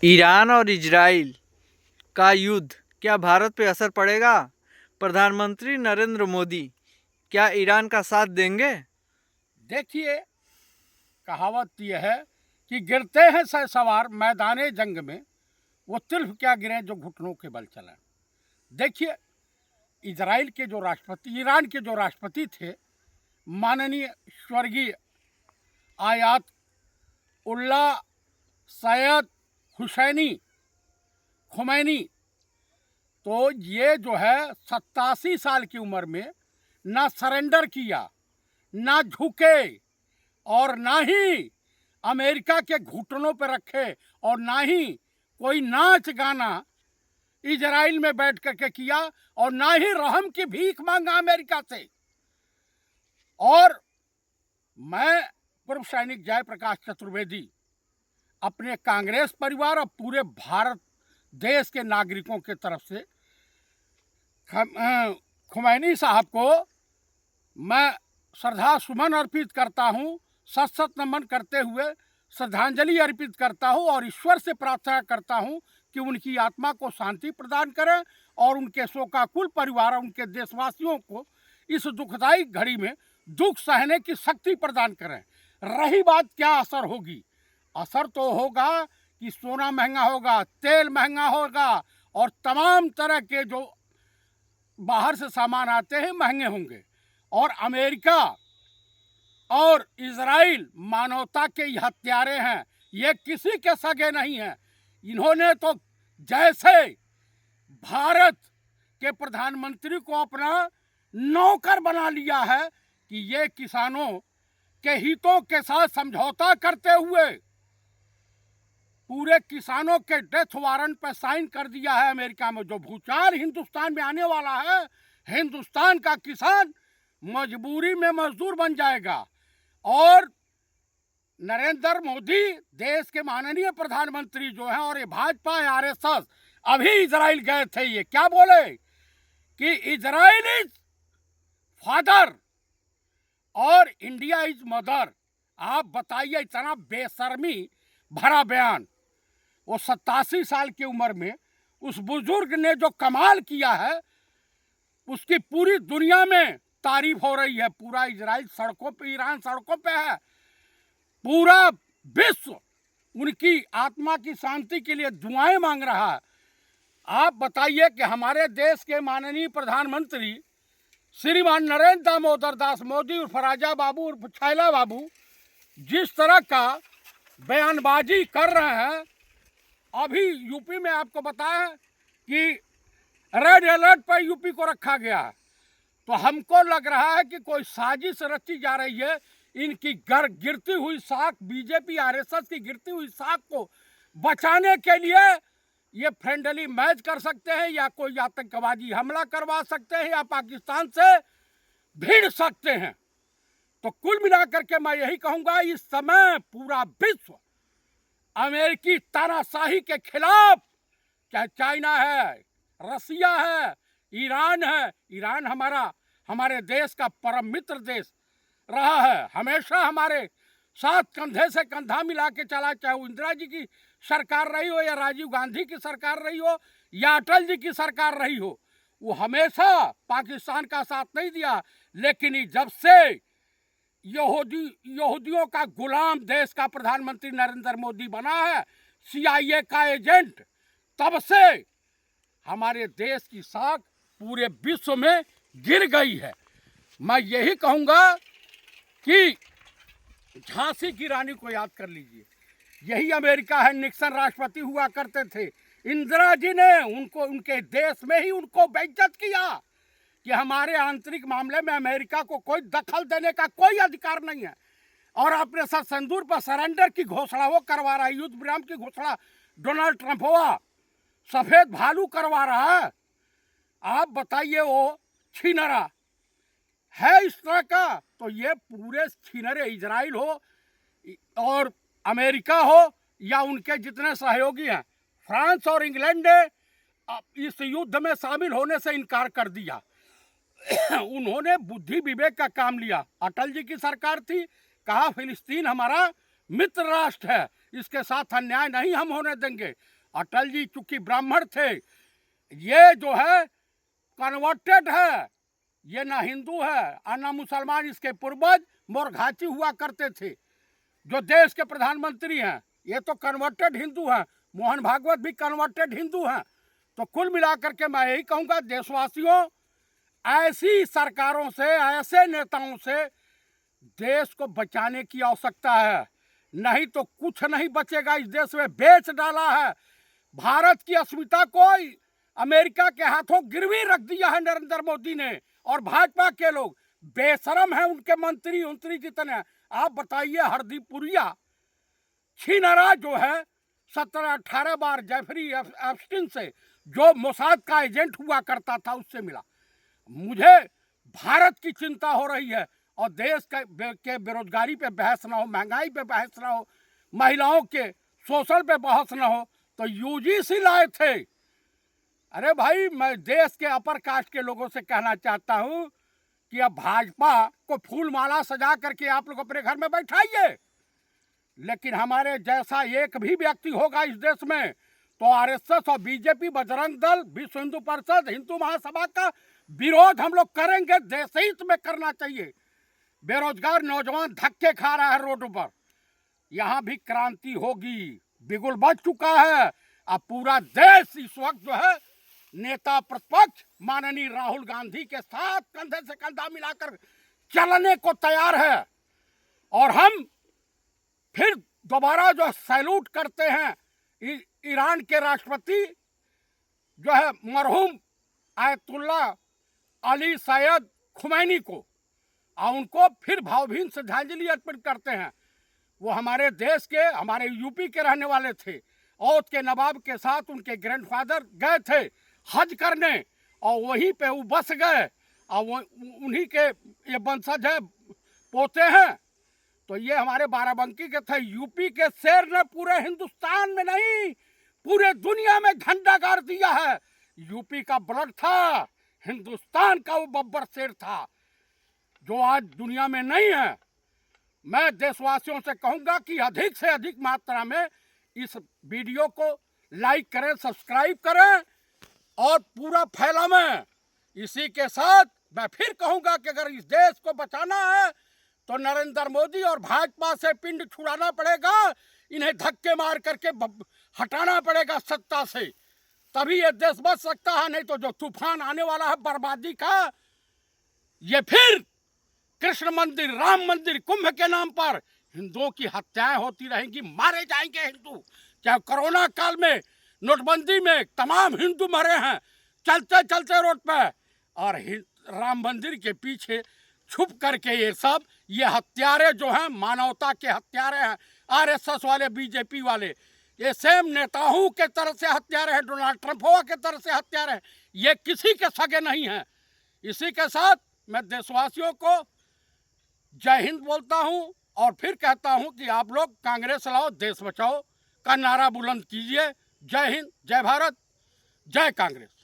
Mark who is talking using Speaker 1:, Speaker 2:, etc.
Speaker 1: Iran और Israel का युद्ध क्या भारत पे असर पड़ेगा? प्रधानमंत्री नरेंद्र मोदी क्या ईरान का साथ देंगे?
Speaker 2: देखिए, कहावत यह है कि गिरते हैं सवार मैदाने जंग में, वो तिल्फ क्या गिरे जो घुटनों के बल चले। देखिए, इजराइल के जो राष्ट्रपति ईरान के जो राष्ट्रपति थे, माननीय स्वर्गीय आयात उल्ला सैयद हुसैनी खुमैनी, तो ये जो है 87 साल की उम्र में ना सरेंडर किया, ना झुके, और ना ही अमेरिका के घुटनों पर रखे, और ना ही कोई नाच गाना इजराइल में बैठ करके किया, और ना ही रहम की भीख मांगा अमेरिका से। और मैं पूर्व सैनिक जयप्रकाश चतुर्वेदी अपने कांग्रेस परिवार और पूरे भारत देश के नागरिकों के तरफ से खुमैनी साहब को मैं श्रद्धा सुमन अर्पित करता हूँ, सत सत नमन करते हुए श्रद्धांजलि अर्पित करता हूँ, और ईश्वर से प्रार्थना करता हूँ कि उनकी आत्मा को शांति प्रदान करें और उनके शोकाकुल परिवार और उनके देशवासियों को इस दुखदायी घड़ी में दुख सहने की शक्ति प्रदान करें। रही बात क्या असर होगी, असर तो होगा कि सोना महंगा होगा, तेल महंगा होगा, और तमाम तरह के जो बाहर से सामान आते हैं महंगे होंगे। और अमेरिका और इजराइल मानवता के हत्यारे हैं, ये किसी के सगे नहीं हैं। इन्होंने तो जैसे भारत के प्रधानमंत्री को अपना नौकर बना लिया है कि ये किसानों के हितों के साथ समझौता करते हुए पूरे किसानों के डेथ वारंट पर साइन कर दिया है अमेरिका में। जो भूचाल हिंदुस्तान में आने वाला है, हिंदुस्तान का किसान मजबूरी में मजदूर बन जाएगा। और नरेंद्र मोदी देश के माननीय प्रधानमंत्री जो हैं, और ये भाजपा आरएसएस अभी इजराइल गए थे, ये क्या बोले कि इजराइल इज फादर और इंडिया इज मदर। आप बताइए, इतना बेशर्मी भरा बयान। वो 87 साल की उम्र में उस बुजुर्ग ने जो कमाल किया है, उसकी पूरी दुनिया में तारीफ हो रही है। पूरा इजराइल सड़कों पे, ईरान सड़कों पे है, पूरा विश्व उनकी आत्मा की शांति के लिए दुआएं मांग रहा है। आप बताइए कि हमारे देश के माननीय प्रधानमंत्री श्रीमान नरेंद्र दामोदर दास मोदी उर्फ राजा बाबू उर्फ छैला बाबू जिस तरह का बयानबाजी कर रहे हैं, अभी यूपी में आपको बताया कि रेड अलर्ट पर यूपी को रखा गया है, तो हमको लग रहा है कि कोई साजिश रची जा रही है। इनकी गिरती हुई साख, बीजेपी आरएसएस की गिरती हुई साख को बचाने के लिए ये फ्रेंडली मैच कर सकते हैं, या कोई आतंकवादी हमला करवा सकते हैं, या पाकिस्तान से भिड़ सकते हैं। तो कुल मिलाकर के मैं यही कहूंगा, इस समय पूरा विश्व अमेरिकी तानाशाही के खिलाफ, चाहे चाइना है, रसिया है, ईरान है। ईरान हमारे देश का परम मित्र देश रहा है, हमेशा हमारे साथ कंधे से कंधा मिला के चला, चाहे वो इंदिरा जी की सरकार रही हो, या राजीव गांधी की सरकार रही हो, या अटल जी की सरकार रही हो। वो हमेशा पाकिस्तान का साथ नहीं दिया। लेकिन जब से यहूदियों का गुलाम देश का प्रधानमंत्री नरेंद्र मोदी बना है, CIA का एजेंट, तब से हमारे देश की साख पूरे विश्व में गिर गई है। मैं यही कहूँगा कि झांसी की रानी को याद कर लीजिए, यही अमेरिका है। निक्सन राष्ट्रपति हुआ करते थे, इंदिरा जी ने उनको, उनके देश में ही उनको बेइज्जत किया कि हमारे आंतरिक मामले में अमेरिका को कोई दखल देने का कोई अधिकार नहीं है। और अपने साथ सिंदूर पर सरेंडर की घोषणा वो करवा रहा है, युद्ध विराम की घोषणा डोनाल्ड ट्रंप हुआ, सफेद भालू करवा रहा है। आप बताइए, वो छीनरा है इस तरह का। तो ये पूरे छीनरे इजराइल हो और अमेरिका हो, या उनके जितने सहयोगी हैं, फ्रांस और इंग्लैंड ने इस युद्ध में शामिल होने से इनकार कर दिया। उन्होंने बुद्धि विवेक का काम लिया। अटल जी की सरकार थी, कहा फिलिस्तीन हमारा मित्र राष्ट्र है, इसके साथ अन्याय नहीं हम होने देंगे। अटल जी चूंकि ब्राह्मण थे, ये जो है कन्वर्टेड है, ये ना हिंदू है और ना मुसलमान। इसके पूर्वज मोरघाची हुआ करते थे। जो देश के प्रधानमंत्री हैं ये तो कन्वर्टेड हिंदू हैं, मोहन भागवत भी कन्वर्टेड हिंदू हैं। तो कुल मिलाकर के मैं यही कहूँगा, देशवासियों, ऐसी सरकारों से, ऐसे नेताओं से देश को बचाने की आवश्यकता है, नहीं तो कुछ नहीं बचेगा। इस देश में बेच डाला है, भारत की अस्मिता को अमेरिका के हाथों गिरवी रख दिया है नरेंद्र मोदी ने। और भाजपा के लोग बेशरम हैं, उनके मंत्री जितने। आप बताइए, हरदीपुरिया छीनरा जो है 17-18 बार जेफरी एप्स्टीन से, जो मोसाद का एजेंट हुआ करता था, उससे मिला। मुझे भारत की चिंता हो रही है और देश के बेरोजगारी पे बहस ना हो, महंगाई पे बहस ना हो, महिलाओं के शोषण पे बहस ना हो, तो यूजीसी लाए थे। अरे भाई, मैं देश के अपर कास्ट के लोगों से कहना चाहता हूं कि अब भाजपा को फूल माला सजा करके आप लोग अपने घर में बैठाइए, लेकिन हमारे जैसा एक भी व्यक्ति होगा इस देश में तो आरएसएस और बीजेपी, बजरंग दल, विश्व हिंदू परिषद, हिंदू महासभा का विरोध हम लोग करेंगे। देश हित में करना चाहिए। बेरोजगार नौजवान धक्के खा रहा है रोडों पर, यहाँ भी क्रांति होगी। बिगुल बज चुका है। अब पूरा देश इस वक्त जो है नेता प्रतिपक्ष माननीय राहुल गांधी के साथ कंधे से कंधा मिलाकर चलने को तैयार है। और हम फिर दोबारा जो सैल्यूट करते हैं ईरान के राष्ट्रपति जो है मरहूम आयतुल्ला अली सैयद खुमैनी को, और उनको फिर भावभीनी श्रद्धांजलि अर्पित करते हैं। वो हमारे देश के, हमारे यूपी के रहने वाले थे। औध के नवाब के साथ उनके ग्रैंडफादर गए थे हज करने और वहीं पे वो बस गए और वो उन्हीं के ये वंशज है, पोते हैं। तो ये हमारे बाराबंकी के थे। यूपी के शेर ने पूरे हिंदुस्तान में नहीं, पूरे दुनिया में झंडा गाड़ दिया है। यूपी का ब्लड था, हिंदुस्तान का वो बब्बर शेर था, जो आज दुनिया में नहीं है। मैं देशवासियों से कहूंगा कि अधिक से अधिक मात्रा में इस वीडियो को लाइक करें, सब्सक्राइब करें और पूरा फैलाएं। इसी के साथ मैं फिर कहूंगा कि अगर इस देश को बचाना है तो नरेंद्र मोदी और भाजपा से पिंड छुड़ाना पड़ेगा, इन्हें धक्के मार करके हटाना पड़ेगा सत्ता से, तभी ये देश बच सकता है। नहीं तो जो तूफान आने वाला है बर्बादी का, ये फिर कृष्ण मंदिर, राम मंदिर, कुंभ के नाम पर हिंदुओं की हत्याएं होती रहेंगी, मारे जाएंगे हिंदू। चाहे कोरोना काल में, नोटबंदी में तमाम हिंदू मरे हैं चलते चलते रोड पे, और राम मंदिर के पीछे छुप करके ये हत्यारे जो हैं, मानवता के हत्यारे हैं, आरएसएस वाले, बीजेपी वाले, ये सेम नेताओं के तरफ से हत्यारे हैं, डोनाल्ड ट्रंप के तरफ से हत्यारे हैं। ये किसी के सगे नहीं हैं। इसी के साथ मैं देशवासियों को जय हिंद बोलता हूं और फिर कहता हूं कि आप लोग कांग्रेस लाओ, देश बचाओ का नारा बुलंद कीजिए। जय हिंद, जय भारत, जय कांग्रेस।